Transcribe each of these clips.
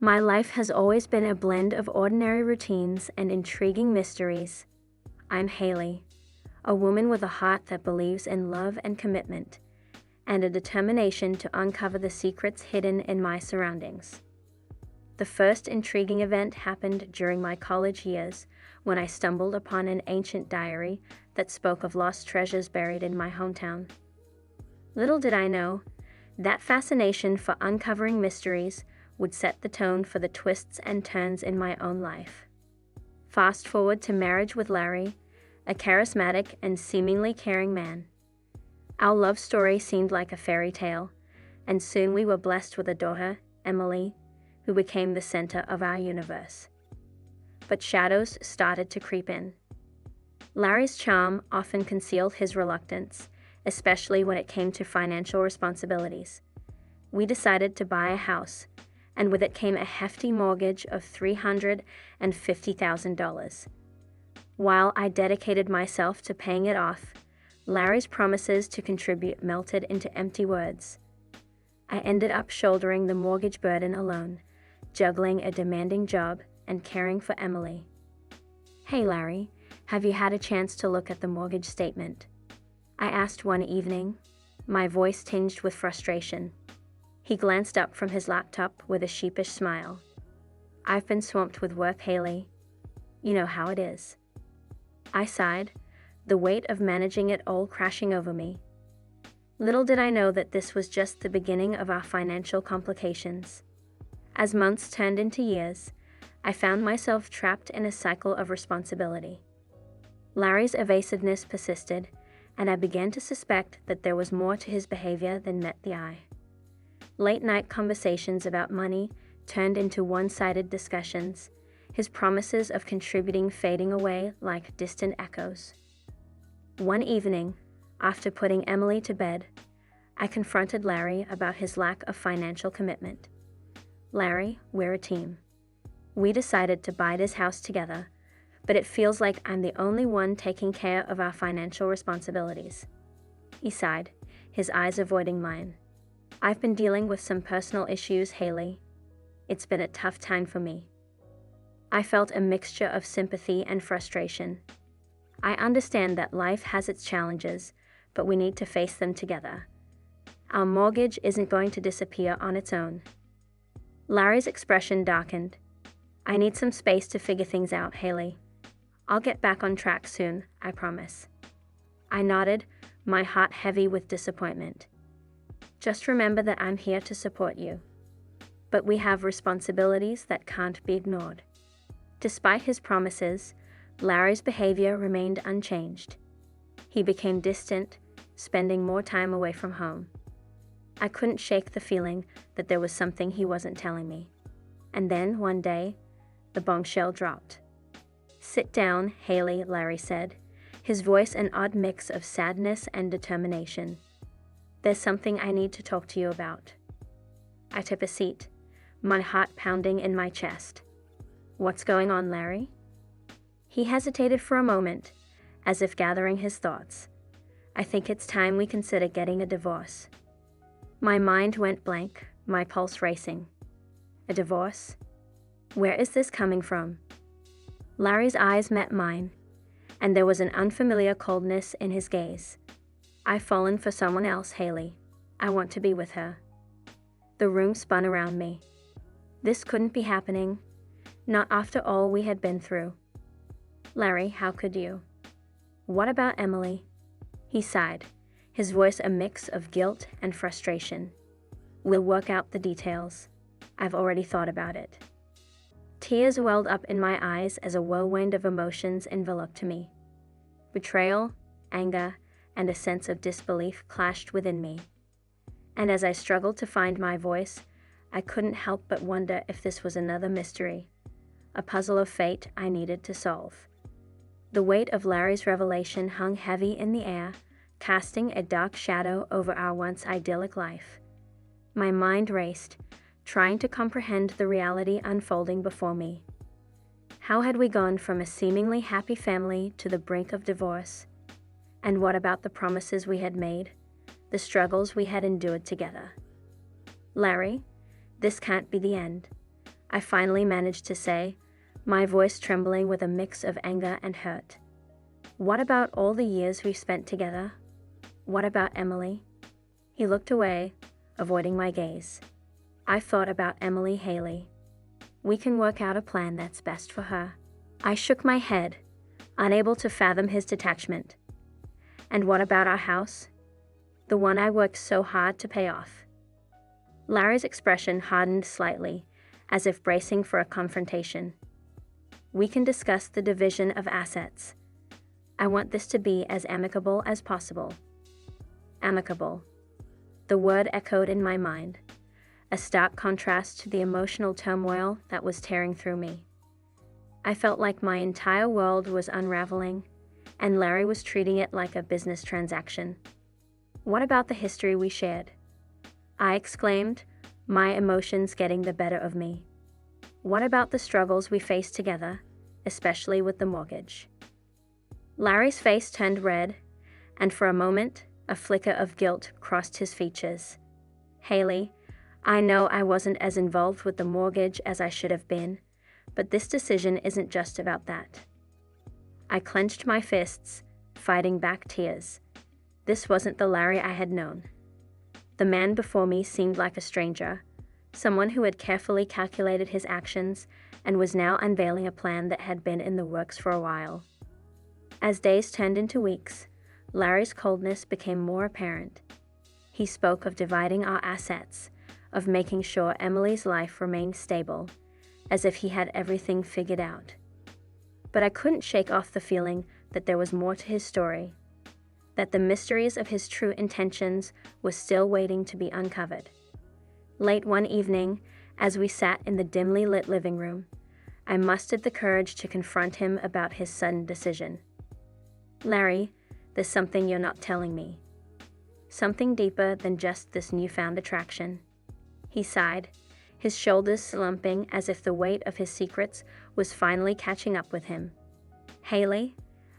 My life has always been a blend of ordinary routines and intriguing mysteries. I'm Haley, a woman with a heart that believes in love and commitment, and a determination to uncover the secrets hidden in my surroundings. The first intriguing event happened during my college years when I stumbled upon an ancient diary that spoke of lost treasures buried in my hometown. Little did I know, that fascination for uncovering mysteries would set the tone for the twists and turns in my own life. Fast forward to marriage with Larry, a charismatic and seemingly caring man. Our love story seemed like a fairy tale, and soon we were blessed with a daughter, Emily, who became the center of our universe. But shadows started to creep in. Larry's charm often concealed his reluctance, especially when it came to financial responsibilities. We decided to buy a house, and with it came a hefty mortgage of $350,000. While I dedicated myself to paying it off, Larry's promises to contribute melted into empty words. I ended up shouldering the mortgage burden alone, juggling a demanding job and caring for Emily. "Hey Larry, have you had a chance to look at the mortgage statement?" I asked one evening, my voice tinged with frustration. He glanced up from his laptop with a sheepish smile. "I've been swamped with work, Haley. You know how it is." I sighed, the weight of managing it all crashing over me. Little did I know that this was just the beginning of our financial complications. As months turned into years, I found myself trapped in a cycle of responsibility. Larry's evasiveness persisted, and I began to suspect that there was more to his behavior than met the eye. Late-night conversations about money turned into one-sided discussions, his promises of contributing fading away like distant echoes. One evening, after putting Emily to bed, I confronted Larry about his lack of financial commitment. "Larry, we're a team. We decided to buy this house together, but it feels like I'm the only one taking care of our financial responsibilities." He sighed, his eyes avoiding mine. "I've been dealing with some personal issues, Haley. It's been a tough time for me." I felt a mixture of sympathy and frustration. I understand that life has its challenges, but we need to face them together. Our mortgage isn't going to disappear on its own. Larry's expression darkened. "I need some space to figure things out, Haley. I'll get back on track soon, I promise." I nodded, my heart heavy with disappointment. "Just remember that I'm here to support you. But we have responsibilities that can't be ignored." Despite his promises, Larry's behavior remained unchanged. He became distant, spending more time away from home. I couldn't shake the feeling that there was something he wasn't telling me. And then, one day, the bombshell dropped. "Sit down, Haley," Larry said, his voice an odd mix of sadness and determination. "There's something I need to talk to you about." I took a seat, my heart pounding in my chest. "What's going on, Larry?" He hesitated for a moment, as if gathering his thoughts. "I think it's time we consider getting a divorce." My mind went blank, my pulse racing. A divorce? Where is this coming from? Larry's eyes met mine, and there was an unfamiliar coldness in his gaze. "I've fallen for someone else, Haley. I want to be with her." The room spun around me. This couldn't be happening, not after all we had been through. "Larry, how could you?" "What about Emily?" He sighed, his voice a mix of guilt and frustration. "We'll work out the details. I've already thought about it." Tears welled up in my eyes as a whirlwind of emotions enveloped me. Betrayal, anger, and a sense of disbelief clashed within me. And as I struggled to find my voice, I couldn't help but wonder if this was another mystery, a puzzle of fate I needed to solve. The weight of Larry's revelation hung heavy in the air, casting a dark shadow over our once idyllic life. My mind raced, trying to comprehend the reality unfolding before me. How had we gone from a seemingly happy family to the brink of divorce? And what about the promises we had made, the struggles we had endured together? "Larry, this can't be the end. I finally managed to say, my voice trembling with a mix of anger and hurt. What about all the years we've spent together? What about Emily? He looked away, avoiding my gaze. I thought about Emily Haley. We can work out a plan that's best for her. I shook my head, unable to fathom his detachment. And what about our house? The one I worked so hard to pay off. Larry's expression hardened slightly, as if bracing for a confrontation. We can discuss the division of assets. I want this to be as amicable as possible. Amicable. The word echoed in my mind, a stark contrast to the emotional turmoil that was tearing through me. I felt like my entire world was unraveling, and Larry was treating it like a business transaction. What about the history we shared? I exclaimed, my emotions getting the better of me. What about the struggles we faced together, especially with the mortgage? Larry's face turned red, and for a moment, a flicker of guilt crossed his features. Haley, I know I wasn't as involved with the mortgage as I should have been, but this decision isn't just about that. I clenched my fists, fighting back tears. This wasn't the Larry I had known. The man before me seemed like a stranger, someone who had carefully calculated his actions and was now unveiling a plan that had been in the works for a while. As days turned into weeks, Larry's coldness became more apparent. He spoke of dividing our assets, of making sure Emily's life remained stable, as if he had everything figured out. But I couldn't shake off the feeling that there was more to his story, that the mysteries of his true intentions were still waiting to be uncovered. Late one evening, as we sat in the dimly lit living room, I mustered the courage to confront him about his sudden decision. Larry, there's something you're not telling me. Something deeper than just this newfound attraction. He sighed, his shoulders slumping as if the weight of his secrets was finally catching up with him. Haley,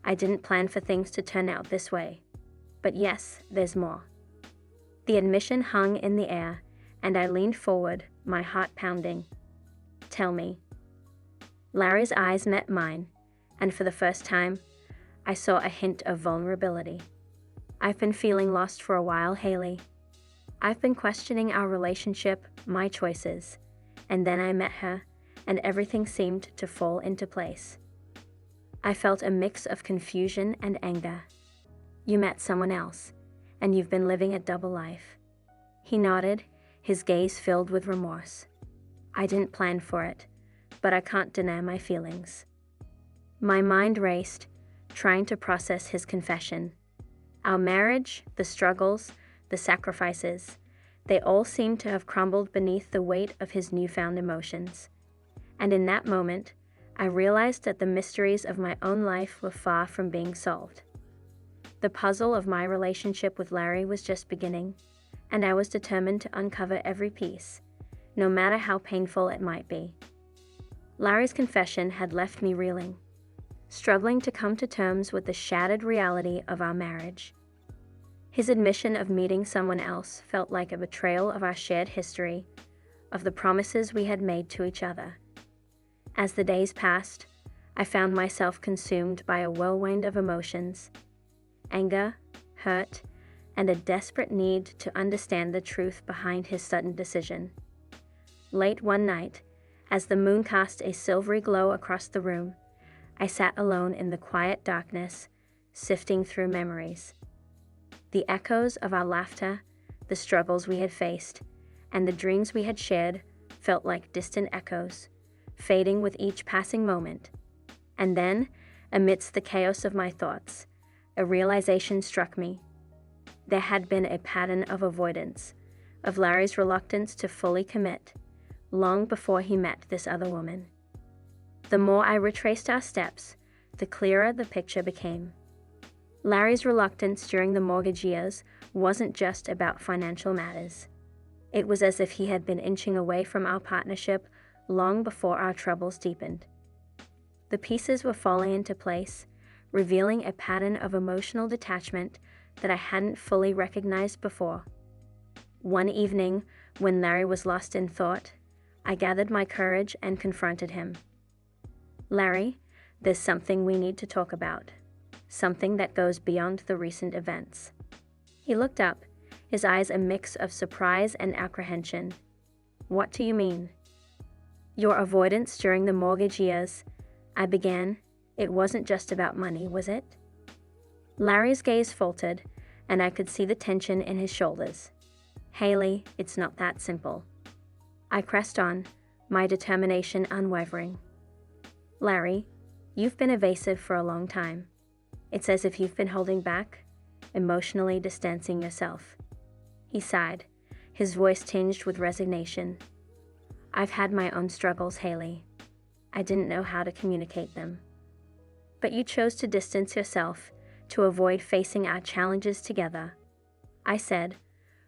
I didn't plan for things to turn out this way. But yes, there's more. The admission hung in the air, and I leaned forward, my heart pounding. Tell me. Larry's eyes met mine, and for the first time, I saw a hint of vulnerability. I've been feeling lost for a while, Haley. I've been questioning our relationship, my choices, and then I met her, and everything seemed to fall into place. I felt a mix of confusion and anger. You met someone else, and you've been living a double life. He nodded, his gaze filled with remorse. I didn't plan for it, but I can't deny my feelings. My mind raced, trying to process his confession. Our marriage, the struggles, the sacrifices, they all seemed to have crumbled beneath the weight of his newfound emotions. And in that moment, I realized that the mysteries of my own life were far from being solved. The puzzle of my relationship with Larry was just beginning, and I was determined to uncover every piece, no matter how painful it might be. Larry's confession had left me reeling, struggling to come to terms with the shattered reality of our marriage. His admission of meeting someone else felt like a betrayal of our shared history, of the promises we had made to each other. As the days passed, I found myself consumed by a whirlwind of emotions, anger, hurt, and a desperate need to understand the truth behind his sudden decision. Late one night, as the moon cast a silvery glow across the room, I sat alone in the quiet darkness, sifting through memories. The echoes of our laughter, the struggles we had faced, and the dreams we had shared felt like distant echoes, fading with each passing moment. And then, amidst the chaos of my thoughts, a realization struck me. There had been a pattern of avoidance, of Larry's reluctance to fully commit, long before he met this other woman. The more I retraced our steps, the clearer the picture became. Larry's reluctance during the mortgage years wasn't just about financial matters. It was as if he had been inching away from our partnership long before our troubles deepened. The pieces were falling into place, revealing a pattern of emotional detachment that I hadn't fully recognized before. One evening, when Larry was lost in thought, I gathered my courage and confronted him. Larry, there's something we need to talk about. Something that goes beyond the recent events. He looked up, his eyes a mix of surprise and apprehension. What do you mean? Your avoidance during the mortgage years, I began. It wasn't just about money, was it? Larry's gaze faltered, and I could see the tension in his shoulders. Haley, it's not that simple. I pressed on, my determination unwavering. Larry, you've been evasive for a long time. It's as if you've been holding back, emotionally distancing yourself. He sighed, his voice tinged with resignation. I've had my own struggles, Haley. I didn't know how to communicate them. But you chose to distance yourself, to avoid facing our challenges together. I said,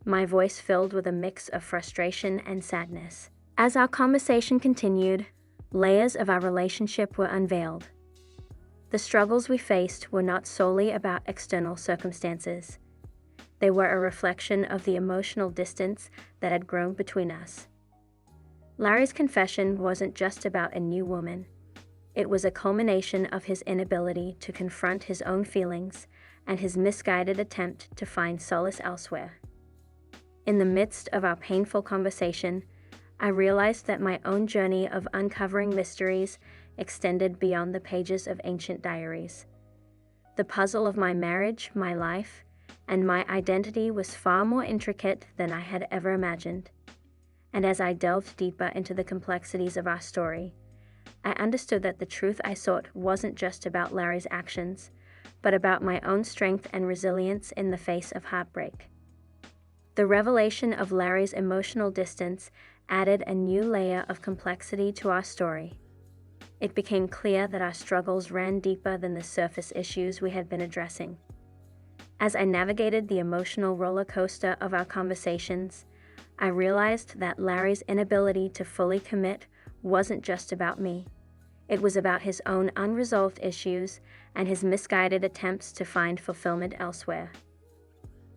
my voice filled with a mix of frustration and sadness. As our conversation continued, layers of our relationship were unveiled. The struggles we faced were not solely about external circumstances. They were a reflection of the emotional distance that had grown between us. Larry's confession wasn't just about a new woman. It was a culmination of his inability to confront his own feelings and his misguided attempt to find solace elsewhere. In the midst of our painful conversation, I realized that my own journey of uncovering mysteries extended beyond the pages of ancient diaries. The puzzle of my marriage, my life, and my identity was far more intricate than I had ever imagined. And as I delved deeper into the complexities of our story, I understood that the truth I sought wasn't just about Larry's actions, but about my own strength and resilience in the face of heartbreak. The revelation of Larry's emotional distance added a new layer of complexity to our story. It became clear that our struggles ran deeper than the surface issues we had been addressing. As I navigated the emotional roller coaster of our conversations, I realized that Larry's inability to fully commit wasn't just about me. It was about his own unresolved issues and his misguided attempts to find fulfillment elsewhere.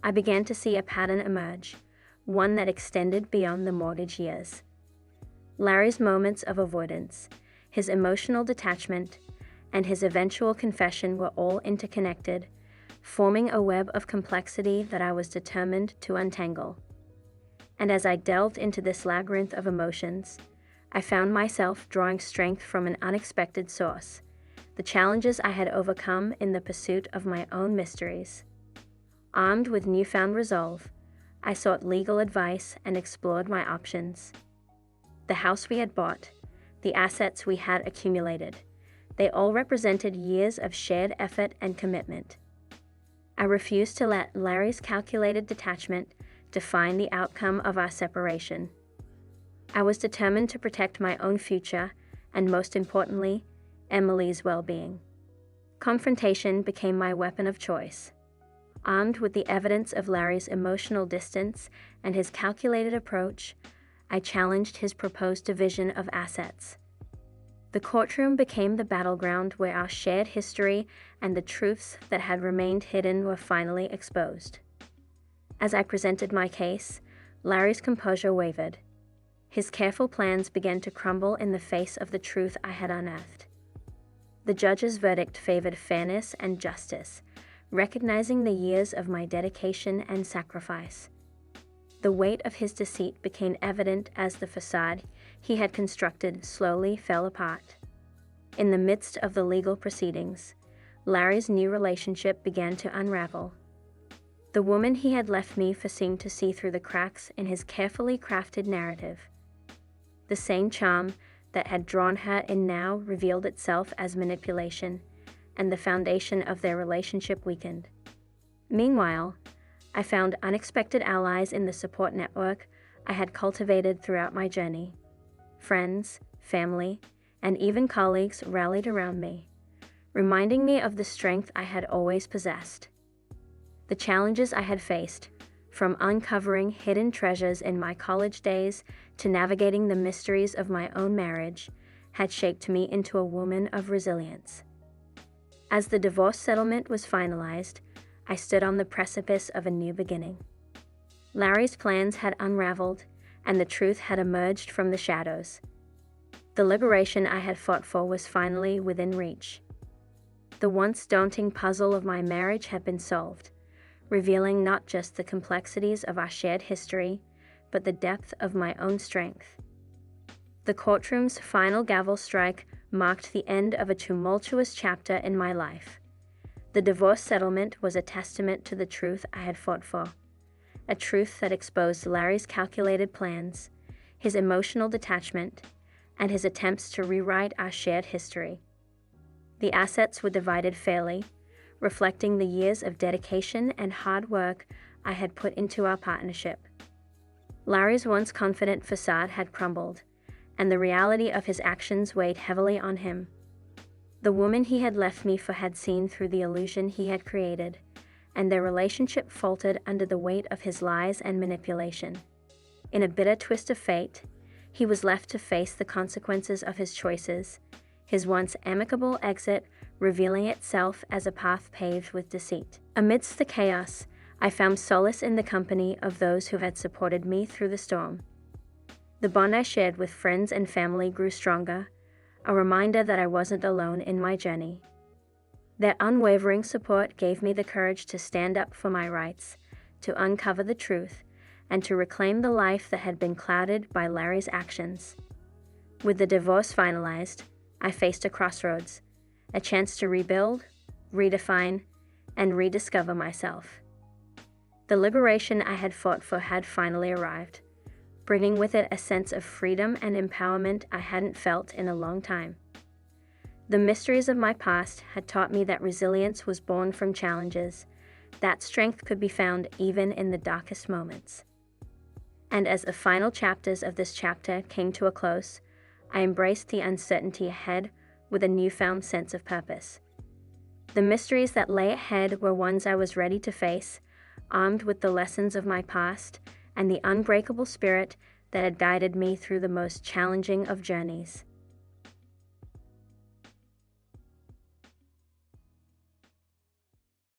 I began to see a pattern emerge, one that extended beyond the mortgage years. Larry's moments of avoidance, his emotional detachment, and his eventual confession were all interconnected, forming a web of complexity that I was determined to untangle. And as I delved into this labyrinth of emotions, I found myself drawing strength from an unexpected source, the challenges I had overcome in the pursuit of my own mysteries. Armed with newfound resolve, I sought legal advice and explored my options. The house we had bought, the assets we had accumulated, they all represented years of shared effort and commitment. I refused to let Larry's calculated detachment define the outcome of our separation. I was determined to protect my own future and, most importantly, Emily's well-being. Confrontation became my weapon of choice. Armed with the evidence of Larry's emotional distance and his calculated approach, I challenged his proposed division of assets. The courtroom became the battleground where our shared history and the truths that had remained hidden were finally exposed. As I presented my case, Larry's composure wavered. His careful plans began to crumble in the face of the truth I had unearthed. The judge's verdict favored fairness and justice, recognizing the years of my dedication and sacrifice. The weight of his deceit became evident as the facade he had constructed slowly fell apart. In the midst of the legal proceedings, Larry's new relationship began to unravel. The woman he had left me for seemed to see through the cracks in his carefully crafted narrative. The same charm that had drawn her in now revealed itself as manipulation, and the foundation of their relationship weakened. Meanwhile, I found unexpected allies in the support network I had cultivated throughout my journey. Friends, family, and even colleagues rallied around me, reminding me of the strength I had always possessed. The challenges I had faced, from uncovering hidden treasures in my college days to navigating the mysteries of my own marriage, had shaped me into a woman of resilience. As the divorce settlement was finalized, I stood on the precipice of a new beginning. Larry's plans had unraveled, and the truth had emerged from the shadows. The liberation I had fought for was finally within reach. The once daunting puzzle of my marriage had been solved, revealing not just the complexities of our shared history, but the depth of my own strength. The courtroom's final gavel strike marked the end of a tumultuous chapter in my life. The divorce settlement was a testament to the truth I had fought for, a truth that exposed Larry's calculated plans, his emotional detachment, and his attempts to rewrite our shared history. The assets were divided fairly, reflecting the years of dedication and hard work I had put into our partnership. Larry's once confident facade had crumbled, and the reality of his actions weighed heavily on him. The woman he had left me for had seen through the illusion he had created, and their relationship faltered under the weight of his lies and manipulation. In a bitter twist of fate, he was left to face the consequences of his choices, his once amicable exit revealing itself as a path paved with deceit. Amidst the chaos, I found solace in the company of those who had supported me through the storm. The bond I shared with friends and family grew stronger, a reminder that I wasn't alone in my journey. Their unwavering support gave me the courage to stand up for my rights, to uncover the truth, and to reclaim the life that had been clouded by Larry's actions. With the divorce finalized, I faced a crossroads, a chance to rebuild, redefine, and rediscover myself. The liberation I had fought for had finally arrived, bringing with it a sense of freedom and empowerment I hadn't felt in a long time. The mysteries of my past had taught me that resilience was born from challenges, that strength could be found even in the darkest moments. And as the final chapters of this chapter came to a close, I embraced the uncertainty ahead with a newfound sense of purpose. The mysteries that lay ahead were ones I was ready to face, armed with the lessons of my past and the unbreakable spirit that had guided me through the most challenging of journeys.